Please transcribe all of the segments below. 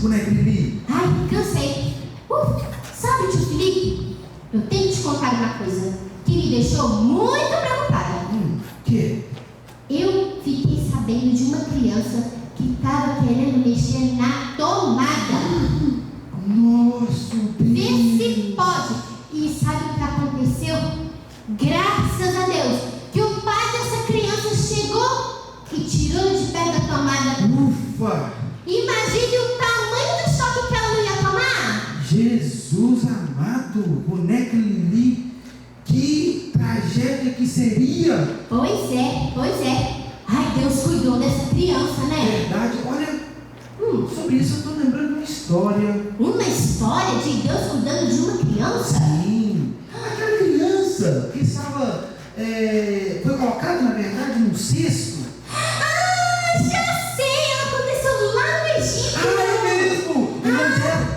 boneca Lili? Ai, cansei. Sabe, tio Felipe, eu tenho que te contar uma coisa que me deixou muito preocupada. Que? Eu fiquei sabendo de uma criança que estava querendo mexer na tomada. Nossa, Vê se pode. E sabe o que aconteceu? Graças a Deus, que o pai dessa criança chegou e tirou de perto da tomada. Ufa! Imagine o tamanho do choque que ela não ia tomar. Jesus amado, boneca Lili, que tragédia que seria! Pois é. Ai, Deus cuidou dessa criança, né? Verdade, olha, sobre isso eu estou lembrando uma história. Uma história de Deus cuidando de uma criança? Sim, aquela criança que estava, foi colocada, na verdade, num cesto. Já sei, ela aconteceu lá no Egito. É mesmo!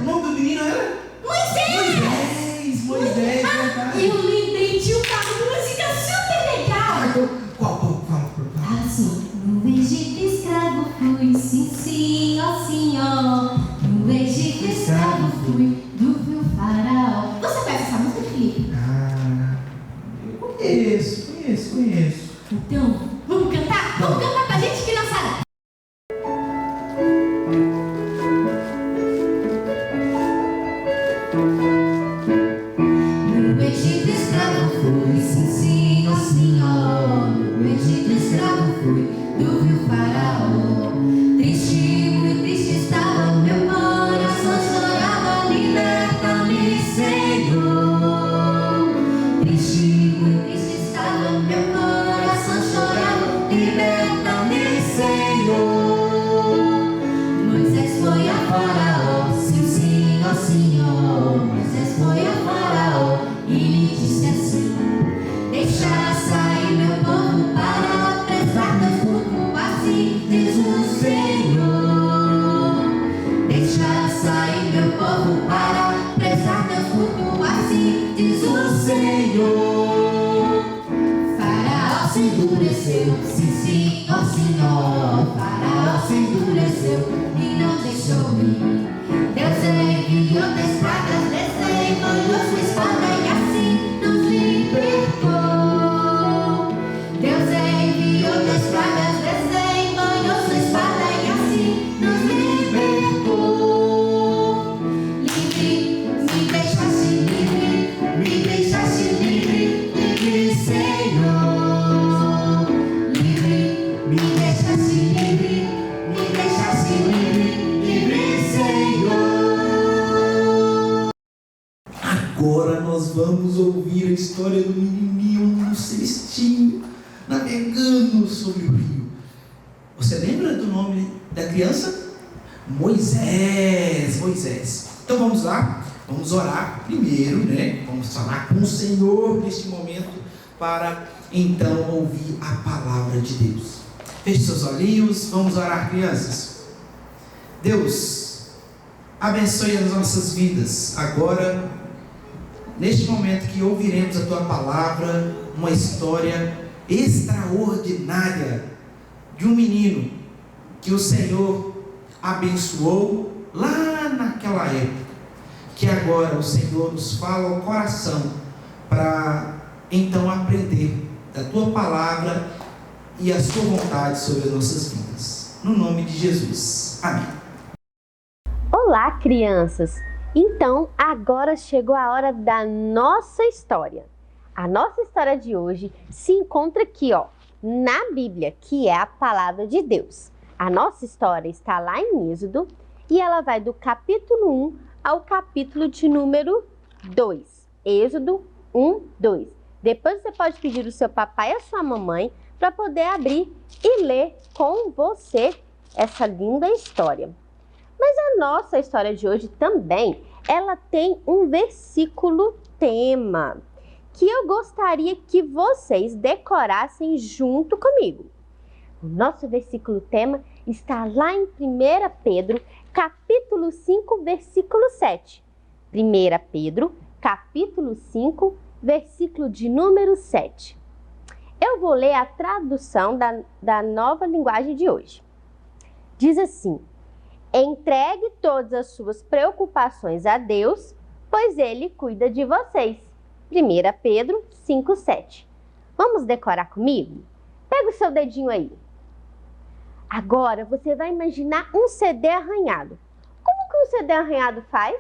O nome do menino era? Moisés, verdade. eu lembrei de uma música super legal. Qual? Fala. Assim, no Egito escravo fui, sim, ó senhor. No Egito escravo fui, do fio faraó. Você conhece essa música, Felipe? Eu conheço. Então, vamos cantar? Vamos cantar pra gente, criançada? No Egito escravo fui, sim, ó senhor. No Egito escravo fui, do rio faraó. Triste, muito triste estava meu coração, chorava, liberta-me, Senhor. Triste, muito triste estava meu coração, chorava, liberta-me, Senhor. Moisés foi a faraó, sim, ó senhor. Moisés foi a faraó e lhe disse assim: deixa sair meu povo para prestar teus cultos, assim diz o Senhor. Deixa sair meu povo para prestar teus cultos, assim diz o Senhor. Faraó se endureceu, sim, ó senhor. Faraó se endureceu e não deixou ir. Deus enviou 10 pragas, desenvolveu sua espada e assim nos libertou. Deus enviou 10 pragas, desenvolveu sua espada e assim nos libertou. Livre, me deixaste livre, Senhor. Livre, me deixaste livre, Senhor. Agora nós vamos ouvir a história do menininho no cestinho, navegando sobre o rio. Você lembra do nome da criança? Moisés. Então vamos lá, vamos orar primeiro, né? Vamos falar com o Senhor neste momento para então ouvir a palavra de Deus. Feche seus olhinhos, vamos orar, crianças. Deus, abençoe as nossas vidas agora, neste momento que ouviremos a Tua palavra, uma história extraordinária de um menino que o Senhor abençoou lá naquela época, que agora o Senhor nos fala ao coração para então aprender da Tua palavra e a Sua vontade sobre as nossas vidas. No nome de Jesus. Amém. Olá, crianças! Então, agora chegou a hora da nossa história. A nossa história de hoje se encontra aqui, na Bíblia, que é a palavra de Deus. A nossa história está lá em Êxodo e ela vai do capítulo 1 ao capítulo de número 2. Êxodo 1, 2. Depois você pode pedir o seu papai e a sua mamãe para poder abrir e ler com você essa linda história. Mas a nossa história de hoje também, ela tem um versículo tema, que eu gostaria que vocês decorassem junto comigo. O nosso versículo tema está lá em 1 Pedro, capítulo 5, versículo 7. 1 Pedro, capítulo 5, versículo de número 7. Eu vou ler a tradução da nova linguagem de hoje. Diz assim: Entregue todas as suas preocupações a Deus, pois Ele cuida de vocês. 1 Pedro 5,7. Vamos decorar comigo? Pega o seu dedinho aí. Agora você vai imaginar um CD arranhado. Como que um CD arranhado faz?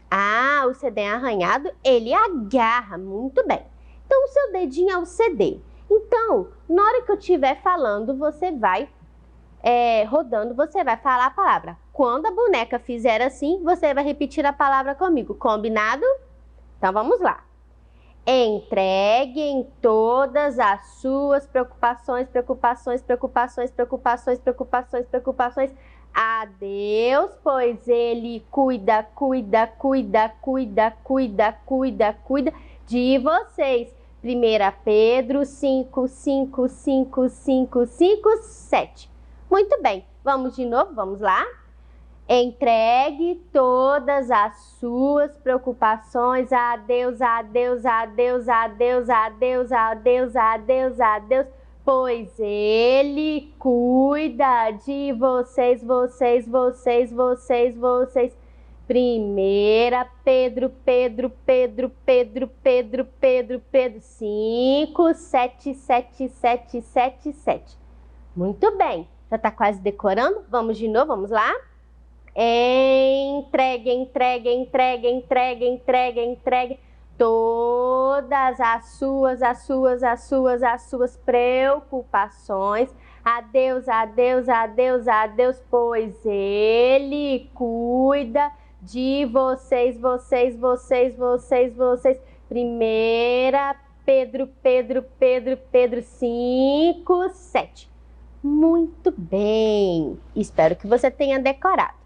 Ah, o CD arranhado, ele agarra muito bem. Então, o seu dedinho é o CD. Então, na hora que eu estiver falando, você vai rodando, você vai falar a palavra. Quando a boneca fizer assim, você vai repetir a palavra comigo. Combinado? Então, vamos lá. Entreguem todas as suas preocupações a Deus, pois Ele cuida de vocês. 1 Pedro 5, 5, 5, 5, 5, 7. Muito bem, vamos de novo, vamos lá? Entregue todas as suas preocupações a Deus, pois Ele cuida de vocês. 1 Pedro 5, 7, 7, 7, 7, 7. Muito bem, já está quase decorando? Vamos de novo, vamos lá? Entregue todas as suas preocupações a Deus, pois Ele cuida de vocês. 1 Pedro 5, 7. Muito bem, espero que você tenha decorado.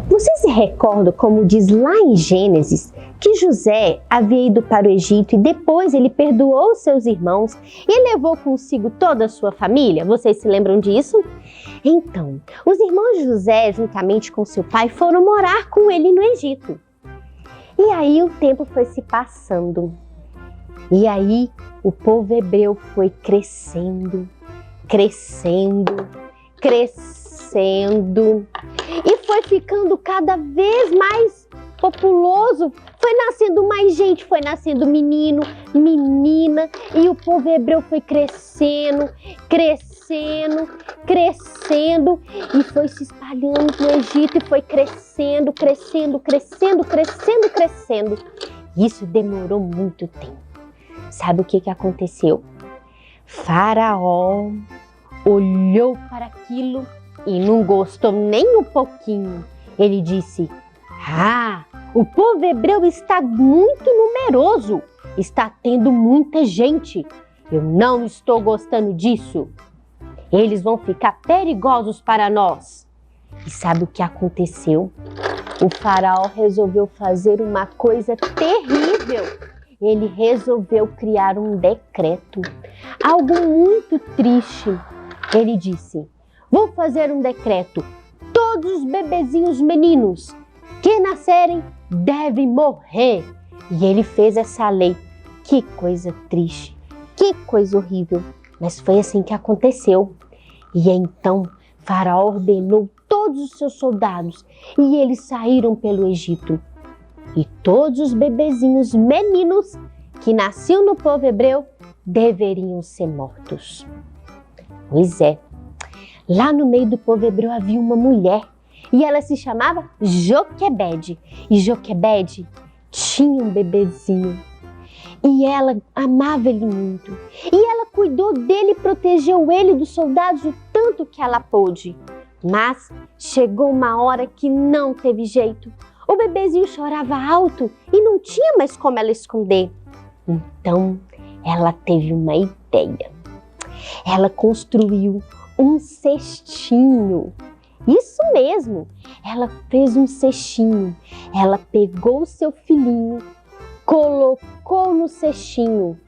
Você se recorda como diz lá em Gênesis que José havia ido para o Egito e depois ele perdoou seus irmãos e levou consigo toda a sua família? Vocês se lembram disso? Então, os irmãos de José, juntamente com seu pai, foram morar com ele no Egito. E aí o tempo foi se passando. E aí o povo hebreu foi crescendo e foi ficando cada vez mais populoso. Foi nascendo mais gente, foi nascendo menino, menina, e o povo hebreu foi crescendo e foi se espalhando no Egito e foi crescendo. Isso demorou muito tempo. Sabe o que aconteceu? Faraó olhou para aquilo e não gostou nem um pouquinho. Ele disse: o povo hebreu está muito numeroso, está tendo muita gente. Eu não estou gostando disso. Eles vão ficar perigosos para nós. E sabe o que aconteceu? O faraó resolveu fazer uma coisa terrível. Ele resolveu criar um decreto, algo muito triste. Ele disse: vou fazer um decreto. Todos os bebezinhos meninos que nascerem devem morrer. E ele fez essa lei. Que coisa triste, que coisa horrível. Mas foi assim que aconteceu. E então Faraó ordenou todos os seus soldados e eles saíram pelo Egito. E todos os bebezinhos meninos que nasciam no povo hebreu deveriam ser mortos. Pois é, lá no meio do povo hebreu havia uma mulher e ela se chamava Joquebede. E Joquebede tinha um bebezinho e ela amava ele muito. E ela cuidou dele e protegeu ele dos soldados o tanto que ela pôde. Mas chegou uma hora que não teve jeito. O bebezinho chorava alto e não tinha mais como ela esconder. Então, ela teve uma ideia. Ela construiu um cestinho. Isso mesmo, ela fez um cestinho. Ela pegou o seu filhinho, colocou no cestinho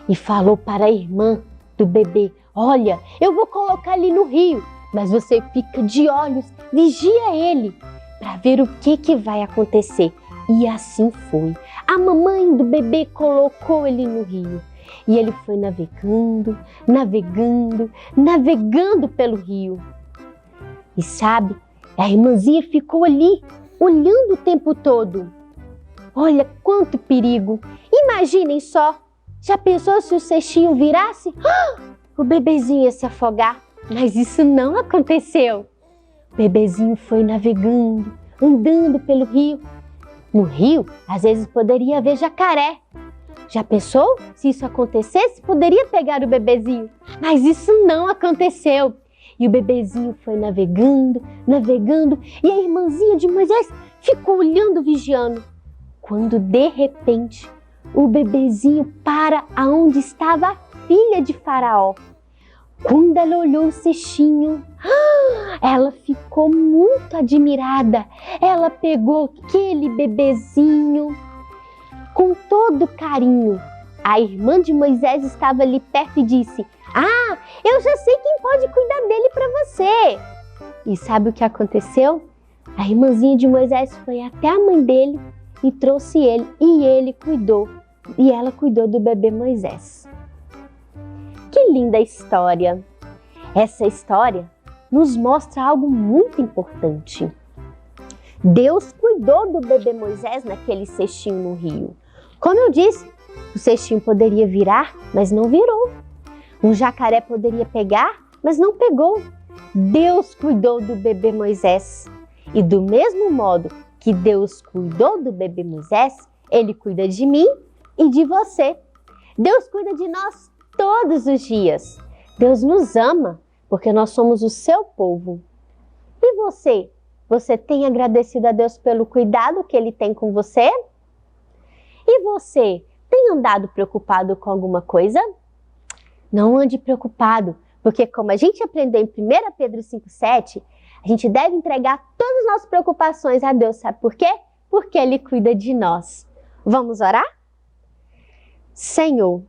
e falou para a irmã do bebê: olha, eu vou colocar ele no rio, mas você fica de olhos, vigia ele, para ver o que vai acontecer. E assim foi. A mamãe do bebê colocou ele no rio. E ele foi navegando pelo rio. E sabe, A irmãzinha ficou ali, olhando o tempo todo. Olha quanto perigo! Imaginem só! Já pensou se o cestinho virasse? O bebezinho ia se afogar. Mas isso não aconteceu. O bebezinho foi navegando, andando pelo rio. No rio, às vezes poderia haver jacaré. Já pensou? Se isso acontecesse, poderia pegar o bebezinho. Mas isso não aconteceu. E o bebezinho foi navegando, navegando, e a irmãzinha de Moisés ficou olhando, vigiando. Quando, de repente, o bebezinho para aonde estava a filha de Faraó. Quando ela olhou o cestinho, ela ficou muito admirada. Ela pegou aquele bebezinho com todo carinho. A irmã de Moisés estava ali perto e disse: eu já sei quem pode cuidar dele para você. E sabe o que aconteceu? A irmãzinha de Moisés foi até a mãe dele e trouxe ele, e ele cuidou. E ela cuidou do bebê Moisés. Que linda história! Essa história nos mostra algo muito importante. Deus cuidou do bebê Moisés naquele cestinho no rio. Como eu disse, o cestinho poderia virar, mas não virou. Um jacaré poderia pegar, mas não pegou. Deus cuidou do bebê Moisés. E do mesmo modo que Deus cuidou do bebê Moisés, Ele cuida de mim e de você. Deus cuida de nós todos os dias. Deus nos ama porque nós somos o seu povo. E você? Você tem agradecido a Deus pelo cuidado que Ele tem com você? E você? Tem andado preocupado com alguma coisa? Não ande preocupado, porque como a gente aprendeu em 1 Pedro 5,7, a gente deve entregar todas as nossas preocupações a Deus. Sabe por quê? Porque Ele cuida de nós. Vamos orar? Senhor,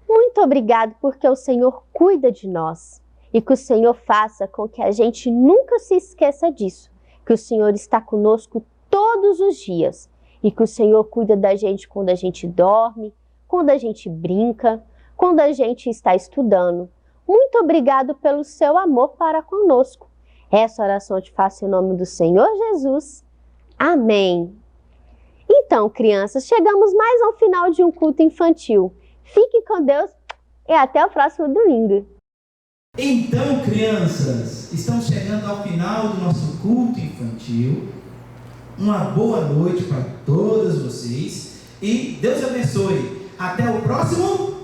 muito obrigado porque o Senhor cuida de nós. E que o Senhor faça com que a gente nunca se esqueça disso. Que o Senhor está conosco todos os dias. E que o Senhor cuida da gente quando a gente dorme, quando a gente brinca, quando a gente está estudando. Muito obrigado pelo seu amor para conosco. Essa oração eu te faço em nome do Senhor Jesus. Amém. Então, crianças, chegamos mais ao final de um culto infantil. Fique com Deus e até o próximo domingo. Então, crianças, estamos chegando ao final do nosso culto infantil. Uma boa noite para todas vocês e Deus abençoe. Até o próximo